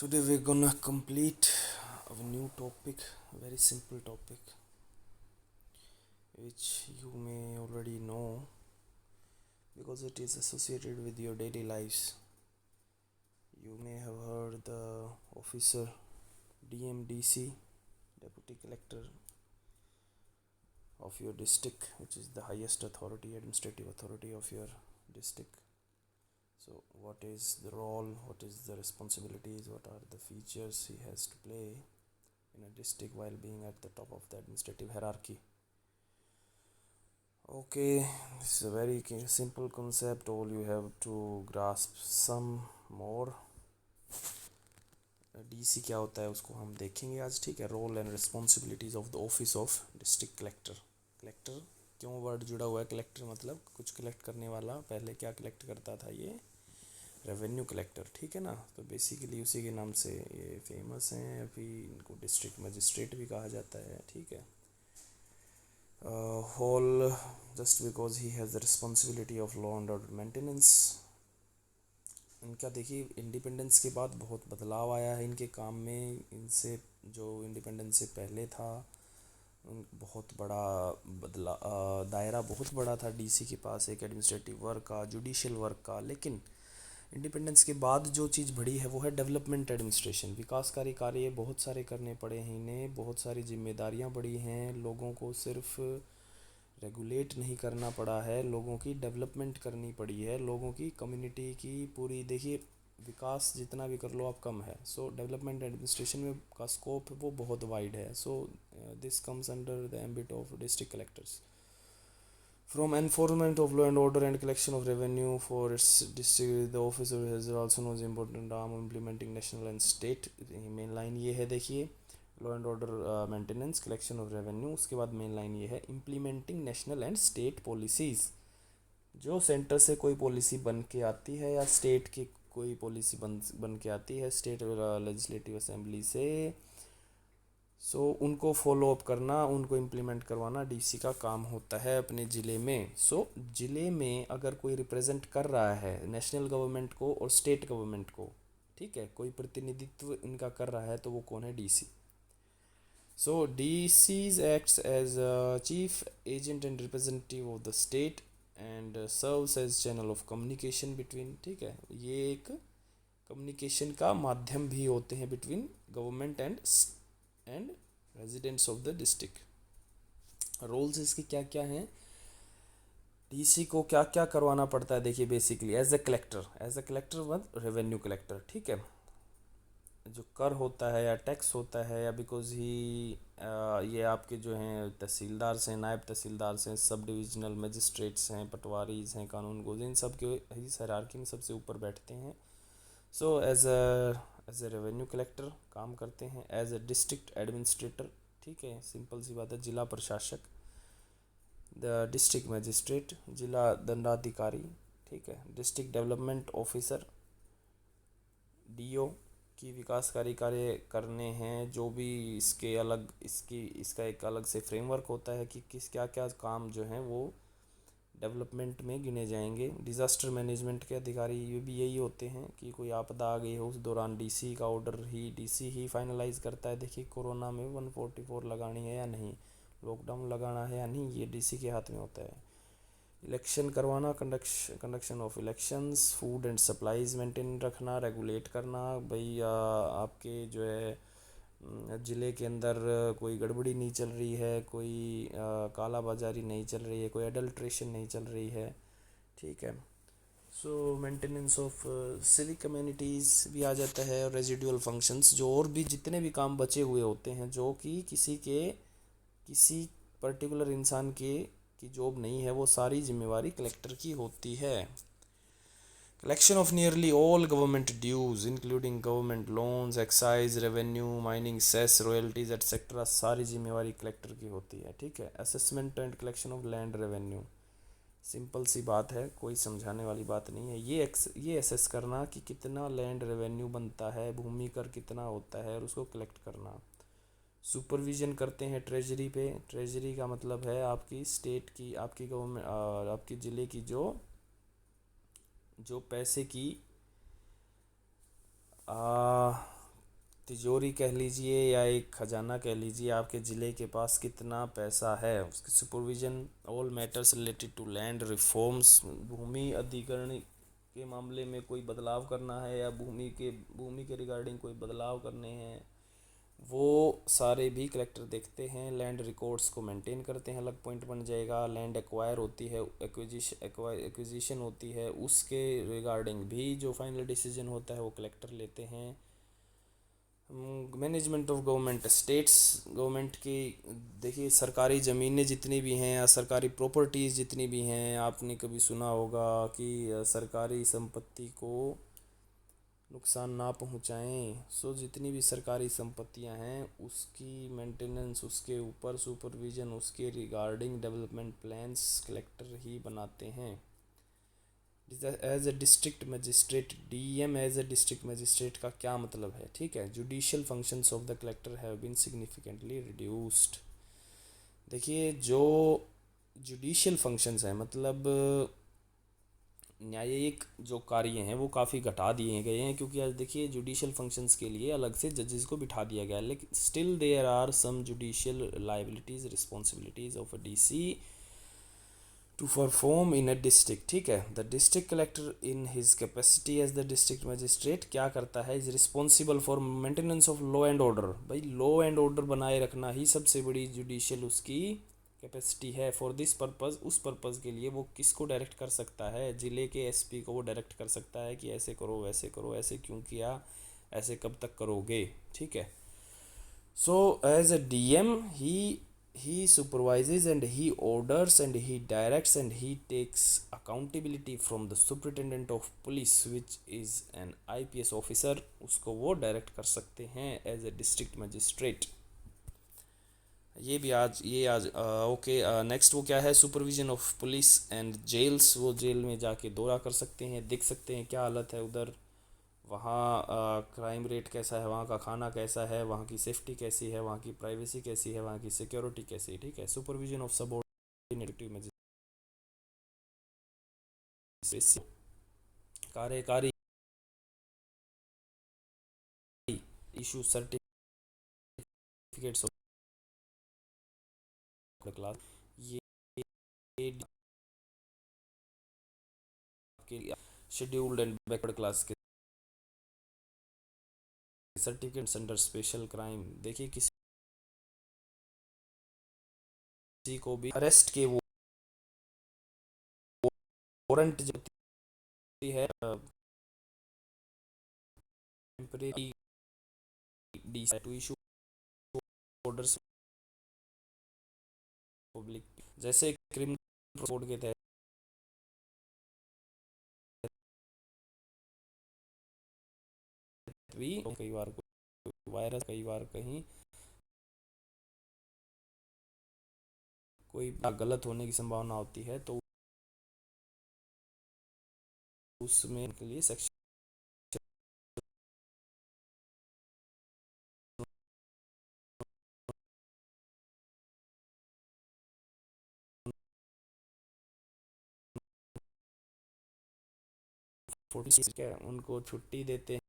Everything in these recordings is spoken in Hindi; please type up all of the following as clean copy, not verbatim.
Today we're gonna complete a new topic, a very simple topic, which you may already know because it is associated with your daily lives. You may have heard the officer DMDC, Deputy Collector of your district, which is the highest authority, administrative authority of your district. So, what is the role, what is the responsibilities, what are the features he has to play in a district while being at the top of the administrative hierarchy. Okay, this is a very simple concept. All you have to grasp some more. DC क्या होता है उसको हम देखेंगे आज. ठीक है. Role and responsibilities of the office of district collector. Collector क्यों वर्ड जुड़ा हुआ है? कलेक्टर मतलब कुछ कलेक्ट करने वाला. पहले क्या कलेक्ट करता था? ये रेवेन्यू कलेक्टर. ठीक है ना. तो बेसिकली उसी के नाम से ये फेमस हैं. अभी इनको डिस्ट्रिक्ट मजिस्ट्रेट भी कहा जाता है. ठीक है. Whole just because he has the responsibility of law and order maintenance. इनका देखिए इंडिपेंडेंस के बाद बहुत बदलाव आया है इनके काम में. इनसे जो इंडिपेंडेंस से पहले था बहुत बड़ा दायरा बहुत बड़ा था डीसी के पास, एक एडमिनिस्ट्रेटिव वर्क का, जुडिशियल वर्क का. लेकिन इंडिपेंडेंस के बाद जो चीज़ बढ़ी है वो है डेवलपमेंट एडमिनिस्ट्रेशन. विकासकारी कार्य बहुत सारे करने पड़े हैं इन्हें. बहुत सारी जिम्मेदारियां बढ़ी हैं. लोगों को सिर्फ रेगुलेट नहीं करना पड़ा है, लोगों की डेवलपमेंट करनी पड़ी है. लोगों की कम्युनिटी की पूरी देखिए विकास जितना भी कर लो आप कम है. सो डेवलपमेंट एडमिनिस्ट्रेशन में का स्कोप वो बहुत वाइड है. So this comes under the ambit of district collectors. From enforcement of law and order and collection of revenue for its district, the officer has also knows important arm implementing national and state. Main line ये है देखिए, law and order maintenance, collection of revenue. उसके बाद मेन लाइन ये है implementing national and state policies. जो सेंटर से कोई पॉलिसी बन के आती है या स्टेट की कोई पॉलिसी बन के आती है स्टेट लेजिस्लेटिव असेंबली से, सो उनको फॉलो अप करना, उनको इम्प्लीमेंट करवाना डीसी का काम होता है अपने ज़िले में. सो ज़िले में अगर कोई रिप्रेजेंट कर रहा है नेशनल गवर्नमेंट को और स्टेट गवर्नमेंट को, ठीक है, कोई प्रतिनिधित्व इनका कर रहा है तो वो कौन है? DC. So DCs acts as chief agent and representative of the state and serves as channel of communication between. ठीक है. ये एक कम्युनिकेशन का माध्यम भी होते हैं between government and residents of the district. Roles इसके क्या क्या हैं? डीसी को क्या क्या करवाना पड़ता है? देखिए बेसिकली एज अ कलेक्टर मतलब रेवेन्यू कलेक्टर. ठीक है. जो कर होता है या टैक्स होता है या बिकॉज ही ये आपके जो हैं तहसीलदार हैं, नायब तहसीलदार हैं, सब डिविजनल मजिस्ट्रेट्स हैं, पटवारीज हैं, कानून गोज, इन सब के ही हायरार्की में सबसे ऊपर बैठते हैं. So as a revenue collector काम करते हैं. एज ए डिस्ट्रिक्ट एडमिनिस्ट्रेटर, ठीक है, सिंपल सी बात है, जिला प्रशासक. द डिस्ट्रिक्ट मजिस्ट्रेट, जिला दंडाधिकारी. ठीक है. डिस्ट्रिक्ट डेवलपमेंट ऑफिसर, डीओ, की विकासकारी कार्य करने हैं. जो भी इसके अलग इसका एक अलग से फ्रेमवर्क होता है कि किस क्या क्या काम जो हैं वो डेवलपमेंट में गिने जाएंगे. डिज़ास्टर मैनेजमेंट के अधिकारी ये भी यही होते हैं कि कोई आपदा आ गई हो उस दौरान डीसी ही फाइनलाइज करता है. देखिए कोरोना में 144 लगानी है या नहीं, लॉकडाउन लगाना है या नहीं, ये डीसी के हाथ में होता है. इलेक्शन करवाना, conduction of elections, food and supplies maintain रखना, रेगुलेट करना. भाई आपके जो है ज़िले के अंदर कोई गड़बड़ी नहीं चल रही है, कोई काला बाजारी नहीं चल रही है, कोई एडल्ट्रेशन नहीं चल रही है. ठीक है. सो मेंटेनेंस ऑफ सिविक कम्युनिटीज़ भी आ जाता है. और रेजिडुअल फंक्शंस, जो और भी जितने भी काम बचे हुए होते हैं जो कि किसी पर्टिकुलर इंसान की जॉब नहीं है, वो सारी जिम्मेवारी कलेक्टर की होती है. Collection of nearly all government dues including government loans, excise revenue, mining cess, royalties etcetera, सारी जिम्मेवारी कलेक्टर की होती है. ठीक है. Assessment and collection of land revenue, simple सी बात है, कोई समझाने वाली बात नहीं है. ये असेस करना कि कितना लैंड रेवेन्यू बनता है, भूमि कर कितना होता है, और उसको कलेक्ट करना. सुपरविज़न करते हैं ट्रेजरी पे. ट्रेजरी का मतलब है आपकी स्टेट की, आपकी गवर्नमेंट, आपकी ज़िले की जो पैसे की तिजोरी कह लीजिए या एक खजाना कह लीजिए, आपके ज़िले के पास कितना पैसा है, उसकी supervision all matters related to land reforms, भूमि अधिग्रहण के मामले में कोई बदलाव करना है या भूमि के रिगार्डिंग कोई बदलाव करने हैं, वो सारे भी कलेक्टर देखते हैं। लैंड रिकॉर्ड्स को मेंटेन करते हैं, अलग पॉइंट बन जाएगा। लैंड एक्वायर होती है, एक्विजिशन होती है, उसके रिगार्डिंग भी जो फाइनल डिसीजन होता है वो कलेक्टर लेते हैं। Management of government states, government की देखिए सरकारी ज़मीनें जितनी भी हैं या सरकारी प्रॉपर्टीज़ जितनी भी हैं, आपने कभी सुना होगा कि सरकारी संपत्ति को नुकसान ना पहुंचाएं। सो जितनी भी सरकारी संपत्तियां हैं उसकी मेंटेनेंस, उसके ऊपर सुपरविज़न, उसके रिगार्डिंग डेवलपमेंट प्लान्स कलेक्टर ही बनाते हैं। As a district magistrate, DM as a district magistrate का क्या मतलब है, ठीक है। Judicial functions of the collector have been significantly reduced. देखिए जो जुडिशियल फंक्शंस हैं, मतलब न्यायिक जो कार्य हैं वो काफ़ी घटा दिए गए हैं, क्योंकि आज देखिए जुडिशियल फंक्शंस के लिए अलग से जजेस को बिठा दिया गया है। लेकिन still there are some judicial liabilities responsibilities of a DC to perform in a district, ठीक है। The district collector in his capacity as the district magistrate क्या करता है, is responsible for maintenance of law and order. भाई लॉ एंड ऑर्डर बनाए रखना ही सबसे बड़ी जुडिशियल उसकी कैपेसिटी है। फॉर दिस पर्पज़, उस पर्पज़ के लिए वो किसको डायरेक्ट कर सकता है, ज़िले के एसपी को वो डायरेक्ट कर सकता है कि ऐसे करो, वैसे करो, ऐसे क्यों किया, ऐसे कब तक करोगे, ठीक है। So as a DM, he supervises and he orders and he directs and he takes accountability from the superintendent of police, which is an IPS officer। उसको वो डायरेक्ट कर सकते हैं एज ए डिस्ट्रिक्ट मजिस्ट्रेट। ये आज ओके। नेक्स्ट वो क्या है, supervision of police and jails. वो जेल में जाके दौरा कर सकते हैं, देख सकते हैं क्या हालत है उधर, वहाँ क्राइम रेट कैसा है, वहाँ का खाना कैसा है, वहाँ की सेफ्टी कैसी है, वहाँ की प्राइवेसी कैसी है, वहाँ की सिक्योरिटी कैसी है, ठीक है। सुपरविजन ऑफ सबऑर्डिनेट मजिस्ट्रेट, कार्यकारी issue certificates of the class, ये के शेड्यूल्ड एंड बैकवर्ड क्लास के सर्टिफिकेट्स अंडर स्पेशल क्राइम। देखिए किसी को भी अरेस्ट के वारंट जो होती है, temporary D to issue orders public, जैसे क्रिमिनल कोड के तहत भी कई बार वायरस, कई बार कहीं कोई गलत होने की संभावना होती है, तो उसमें के लिए सेक्शन 46 क्या उनको छुट्टी देते हैं।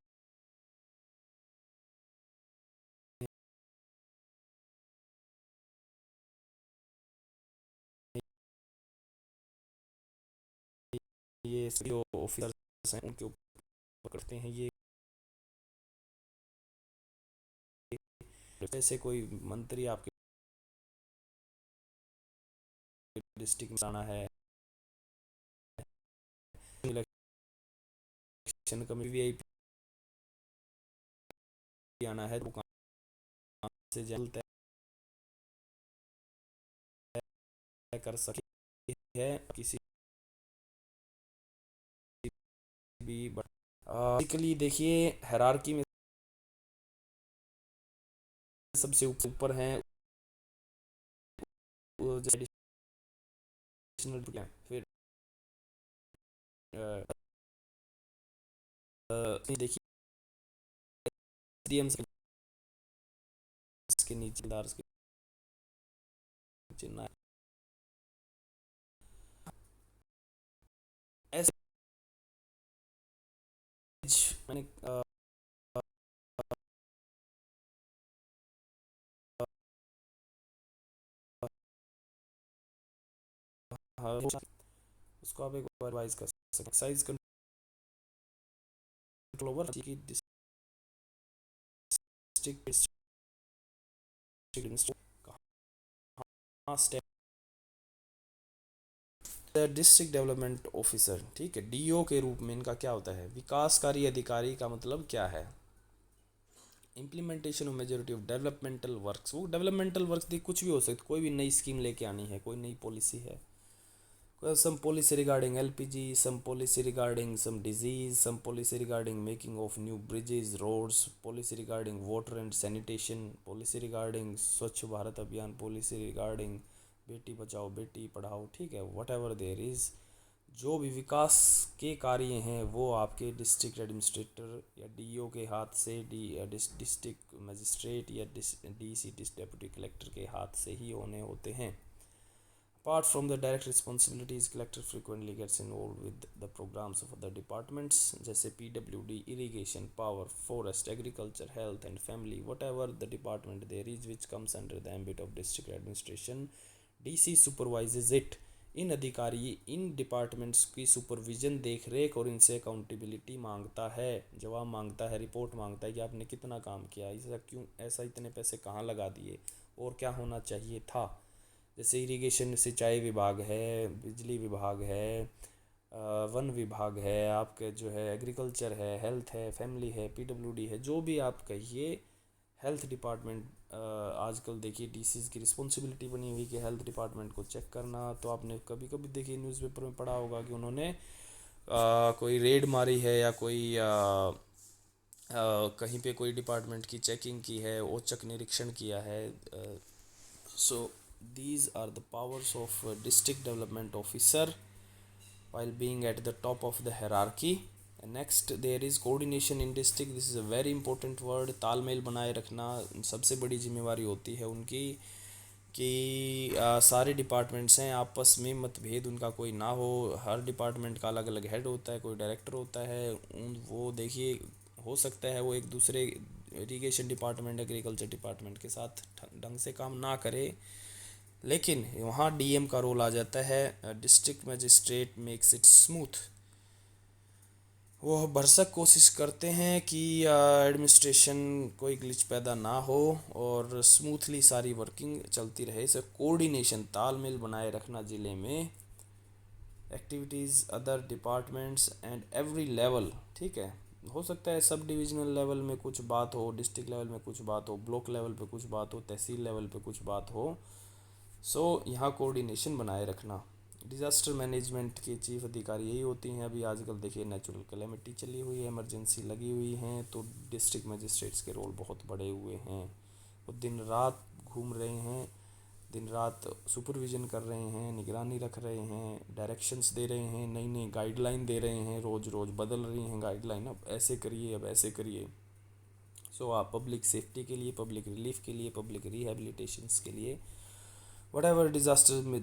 ये जो ऑफिसर्स हैं उनके ऊपर करते हैं ये, जैसे कोई मंत्री आपके डिस्ट्रिक्ट में आना है, इलेक्शन कमेटी वीआईपी आना है, तो कहाँ से जल्द तय कर सकती है किसी भी। बेसिकली देखिए हायरार्की में सबसे ऊपर हैं एडिशनल, फिर देखिए डीएम के नीचे दार्स के नीचे ना, ऐसे मैंने उसको आप एक बार रिवाइज कर सकते हैं। एक्साइज कंट्रोल ओवर की डिस्ट्रिक्ट कहाँ स्टेप डिस्ट्रिक्ट डेवलपमेंट ऑफिसर, ठीक है, डीओ के रूप में इनका क्या होता है, विकासकारी अधिकारी का मतलब क्या है, implementation of majority of developmental works. वो डेवलपमेंटल वर्क्स देख कुछ भी हो सकता है, कोई भी नई स्कीम लेके आनी है, कोई नई पॉलिसी है, some policy regarding LPG, some policy regarding some disease, some policy regarding making of new bridges, roads, policy regarding water and sanitation, policy regarding स्वच्छ भारत अभियान, policy regarding बेटी बचाओ बेटी पढ़ाओ, ठीक है, वट एवर देयर इज़, जो भी विकास के कार्य हैं वो आपके डिस्ट्रिक्ट एडमिनिस्ट्रेटर या डीओ के हाथ से, डिस्ट्रिक्ट मजिस्ट्रेट या डीसी डेप्यूटी कलेक्टर के हाथ से ही होने होते हैं। Apart from the direct responsibilities, collector frequently gets involved with the programs of other departments जैसे PWD, irrigation, power, forest, agriculture, health and family, whatever the department there is which comes under the ambit of district administration, DC supervises it। इन अधिकारी इन डिपार्टमेंट्स की सुपरविजन, देख रेख और इनसे अकाउंटेबिलिटी मांगता है, जवाब मांगता है, रिपोर्ट मांगता है कि आपने कितना काम किया, ऐसा क्यों, ऐसा इतने पैसे कहाँ लगा दिए और क्या होना चाहिए था। जैसे इरिगेशन सिंचाई विभाग है, बिजली विभाग है, वन विभाग है, आपके जो है एग्रीकल्चर है, हेल्थ है, फैमिली है, पीडब्ल्यूडी है, जो भी आप कहिए, हेल्थ डिपार्टमेंट आजकल देखिए डीसीज की रिस्पॉन्सिबिलिटी बनी हुई कि हेल्थ डिपार्टमेंट को चेक करना। तो आपने कभी कभी देखिए न्यूज़पेपर में पढ़ा होगा कि उन्होंने कोई रेड मारी है या कोई कहीं पे कोई डिपार्टमेंट की चेकिंग की है, औचक निरीक्षण किया है। So these are the powers of district development officer while being at the top of the hierarchy. And next there is coordination in district, this is a very important word। तालमेल बनाए रखना सबसे बड़ी जिम्मेवारी होती है उनकी कि सारे डिपार्टमेंट्स हैं आपस में मतभेद उनका कोई ना हो। हर डिपार्टमेंट का अलग अलग हेड होता है, कोई डायरेक्टर होता है, वो देखिए हो सकता है वो एक दूसरे इरिगेशन डिपार्टमेंट, एग्रीकल्चर डिपार्टमेंट के साथ ढंग से काम ना करे, लेकिन वहाँ डीएम का रोल आ जाता है। District magistrate makes it smooth, वो भरसक कोशिश करते हैं कि एडमिनिस्ट्रेशन कोई ग्लिच पैदा ना हो और स्मूथली सारी वर्किंग चलती रहे। इसे कोऑर्डिनेशन, तालमेल बनाए रखना ज़िले में, activities other departments and every level, ठीक है, हो सकता है सब डिविजनल लेवल में कुछ बात हो, डिस्ट्रिक्ट लेवल में कुछ बात हो, ब्लॉक लेवल पे कुछ बात हो, तहसील लेवल पे कुछ बात हो। सो यहाँ कोऑर्डिनेशन बनाए रखना। डिज़ास्टर मैनेजमेंट की चीफ अधिकारी यही होती हैं। अभी आजकल देखिए नेचुरल कैलेमिटी चली हुई है, इमरजेंसी लगी हुई हैं, तो डिस्ट्रिक्ट मजिस्ट्रेट्स के रोल बहुत बड़े हुए हैं। वो दिन रात घूम रहे हैं, दिन रात सुपरविज़न कर रहे हैं, निगरानी रख रहे हैं, डायरेक्शंस दे रहे हैं, नई नई गाइडलाइन दे रहे हैं, रोज़ रोज़ बदल रही हैं गाइडलाइन, अब ऐसे करिए, अब ऐसे करिए। सो आप पब्लिक सेफ्टी के लिए, पब्लिक रिलीफ के लिए, पब्लिक रिहेबिलिटेशंस के लिए, whatever disaster may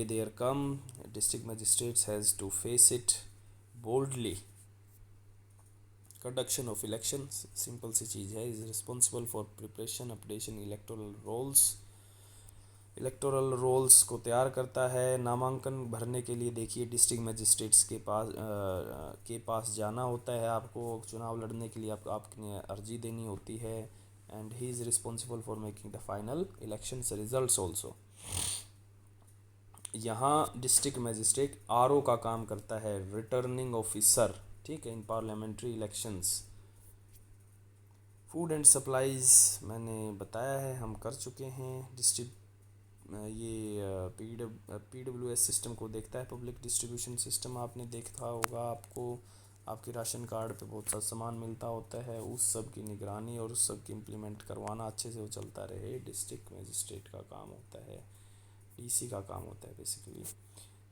there come, district magistrates has to face it boldly। conduction of elections simple सी चीज़ है, is responsible for preparation updation electoral rolls को तैयार करता है। नामांकन भरने के लिए देखिए डिस्ट्रिक्ट मजिस्ट्रेट्स के पास जाना होता है, आपको चुनाव लड़ने के लिए आपने अर्जी देनी होती है। And he is responsible for making the final election results also. यहाँ डिस्ट्रिक्ट मजिस्ट्रेट आरओ का काम करता है, रिटर्निंग ऑफिसर, ठीक है, इन parliamentary elections. Food and supplies मैंने बताया है, हम कर चुके हैं। ये PWS सिस्टम को देखता है, पब्लिक डिस्ट्रीब्यूशन सिस्टम आपने देखा होगा, आपको आपके राशन कार्ड पे बहुत सा सामान मिलता होता है, उस सब की निगरानी और उस सब की इम्प्लीमेंट करवाना अच्छे से वो चलता रहे, डिस्ट्रिक्ट मजिस्ट्रेट का काम होता है, डीसी का काम होता है बेसिकली।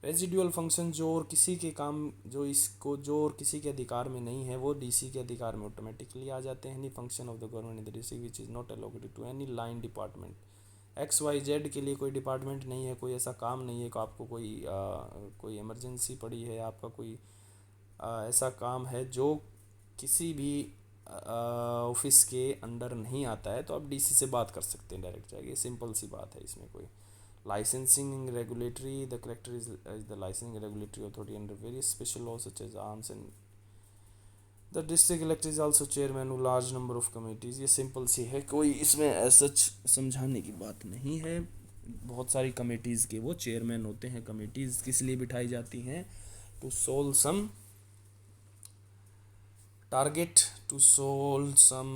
रेजिडुअल फंक्शन जो और किसी के काम जो और किसी के अधिकार में नहीं है वो डीसी के अधिकार में ऑटोमेटिकली आ जाते हैं। Any function of the government in the district which is not allocated to any line department, XYZ के लिए कोई डिपार्टमेंट नहीं है, कोई ऐसा काम नहीं है कि आपको कोई इमरजेंसी पड़ी है, आपका कोई ऐसा काम है जो किसी भी ऑफिस के अंडर नहीं आता है, तो आप डीसी से बात कर सकते हैं डायरेक्ट जाके, सिंपल सी बात है, इसमें कोई Licensing and regulatory, the collector is the licensing and regulatory authority under various special laws such as arms, and the district collector is also chairman of large number of committees. ये सिंपल सी है, कोई इसमें ऐसा समझाने की बात नहीं है। बहुत सारी कमेटीज़ के वो चेयरमैन होते हैं। कमेटीज़ किस लिए बिठाई जाती हैं? To solve some target, to solve some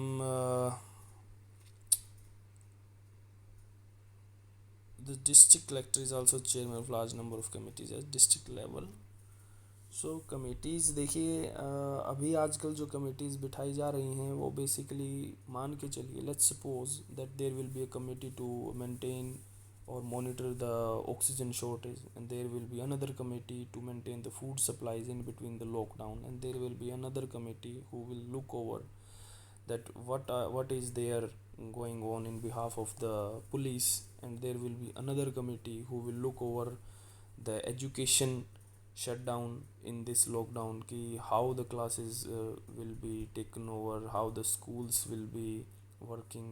the district collector is also chairman of large number of committees at district level. So committees देखिए, अभी आजकल जो कमेटीज़ बिठाई जा रही हैं वो बेसिकली मान के चलिए, let's suppose that there will be a committee to maintain or monitor the oxygen shortage, and there will be another committee to maintain the food supplies in between the lockdown, and there will be another committee who will look over that what is there going on in behalf of the police, and there will be another committee who will look over the education shutdown in this lockdown, ki how the classes will be taken over, how the schools will be working,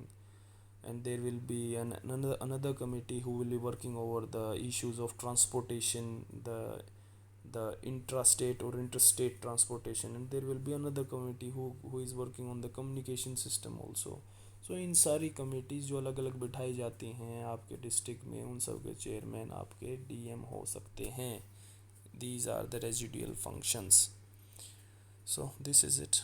and there will be another committee who will be working over the issues of transportation, the intrastate or interstate transportation, and there will be another committee who is working on the communication system also. सो इन सारी कमेटीज़ जो अलग अलग बिठाई जाती हैं आपके डिस्ट्रिक्ट में, उन सब के चेयरमैन आपके डीएम हो सकते हैं. These are the residual functions. So this is it.